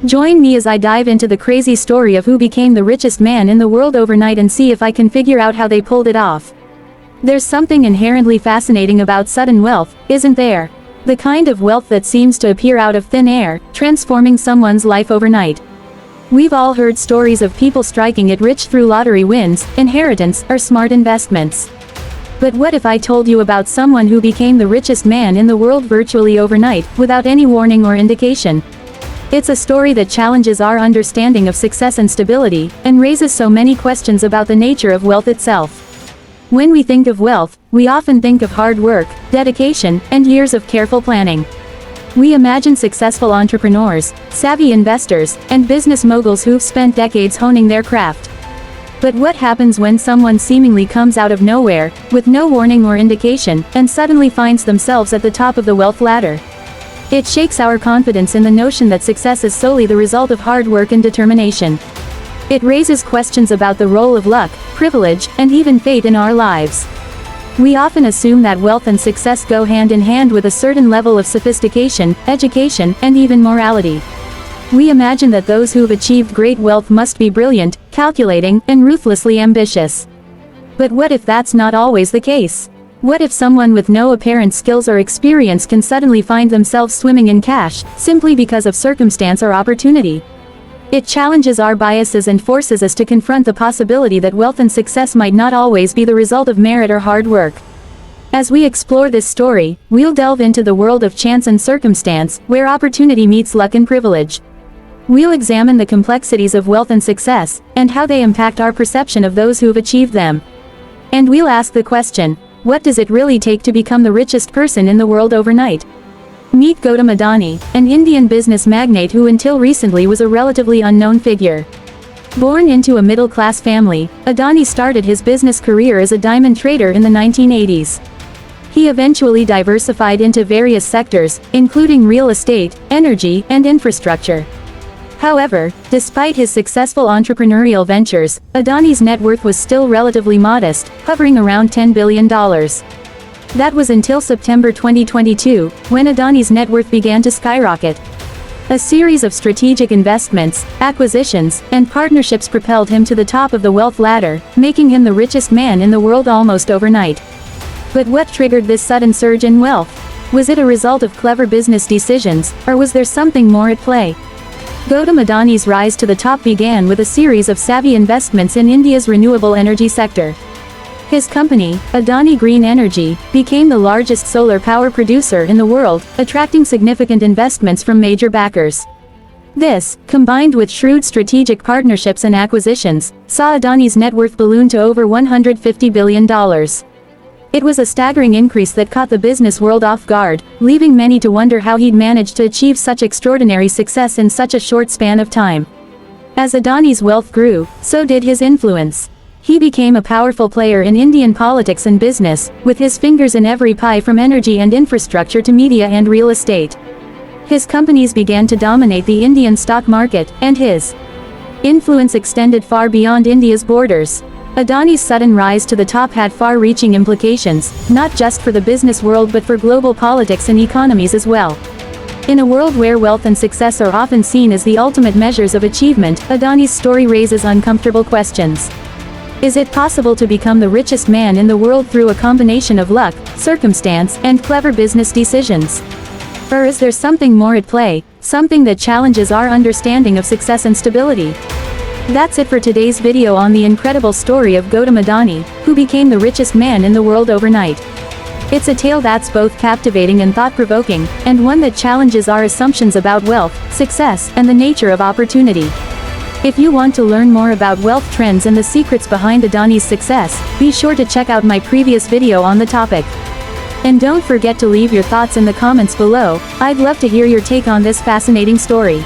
Join me as I dive into the crazy story of who became the richest man in the world overnight and see if I can figure out how they pulled it off. There's something inherently fascinating about sudden wealth, isn't there? The kind of wealth that seems to appear out of thin air, transforming someone's life overnight. We've all heard stories of people striking it rich through lottery wins, inheritance, or smart investments. But what if I told you about someone who became the richest man in the world virtually overnight, without any warning or indication? It's a story that challenges our understanding of success and stability, and raises so many questions about the nature of wealth itself. When we think of wealth, we often think of hard work, dedication, and years of careful planning. We imagine successful entrepreneurs, savvy investors, and business moguls who've spent decades honing their craft. But what happens when someone seemingly comes out of nowhere, with no warning or indication, and suddenly finds themselves at the top of the wealth ladder? It shakes our confidence in the notion that success is solely the result of hard work and determination. It raises questions about the role of luck, privilege, and even fate in our lives. We often assume that wealth and success go hand in hand with a certain level of sophistication, education, and even morality. We imagine that those who've achieved great wealth must be brilliant, calculating, and ruthlessly ambitious. But what if that's not always the case? What if someone with no apparent skills or experience can suddenly find themselves swimming in cash, simply because of circumstance or opportunity? It challenges our biases and forces us to confront the possibility that wealth and success might not always be the result of merit or hard work. As we explore this story, we'll delve into the world of chance and circumstance, where opportunity meets luck and privilege. We'll examine the complexities of wealth and success, and how they impact our perception of those who've achieved them. And we'll ask the question, what does it really take to become the richest person in the world overnight? Meet Gautam Adani, an Indian business magnate who until recently was a relatively unknown figure. Born into a middle-class family, Adani started his business career as a diamond trader in the 1980s. He eventually diversified into various sectors, including real estate, energy, and infrastructure. However, despite his successful entrepreneurial ventures, Adani's net worth was still relatively modest, hovering around $10 billion. That was until September 2022, when Adani's net worth began to skyrocket. A series of strategic investments, acquisitions, and partnerships propelled him to the top of the wealth ladder, making him the richest man in the world almost overnight. But what triggered this sudden surge in wealth? Was it a result of clever business decisions, or was there something more at play? Gautam Adani's rise to the top began with a series of savvy investments in India's renewable energy sector. His company, Adani Green Energy, became the largest solar power producer in the world, attracting significant investments from major backers. This, combined with shrewd strategic partnerships and acquisitions, saw Adani's net worth balloon to over $150 billion. It was a staggering increase that caught the business world off guard, leaving many to wonder how he'd managed to achieve such extraordinary success in such a short span of time. As Adani's wealth grew, so did his influence. He became a powerful player in Indian politics and business, with his fingers in every pie from energy and infrastructure to media and real estate. His companies began to dominate the Indian stock market, and his influence extended far beyond India's borders. Adani's sudden rise to the top had far-reaching implications, not just for the business world but for global politics and economies as well. In a world where wealth and success are often seen as the ultimate measures of achievement, Adani's story raises uncomfortable questions. Is it possible to become the richest man in the world through a combination of luck, circumstance, and clever business decisions? Or is there something more at play, something that challenges our understanding of success and stability? That's it for today's video on the incredible story of Gautam Adani, who became the richest man in the world overnight. It's a tale that's both captivating and thought-provoking, and one that challenges our assumptions about wealth, success, and the nature of opportunity. If you want to learn more about wealth trends and the secrets behind Adani's success, be sure to check out my previous video on the topic. And don't forget to leave your thoughts in the comments below. I'd love to hear your take on this fascinating story.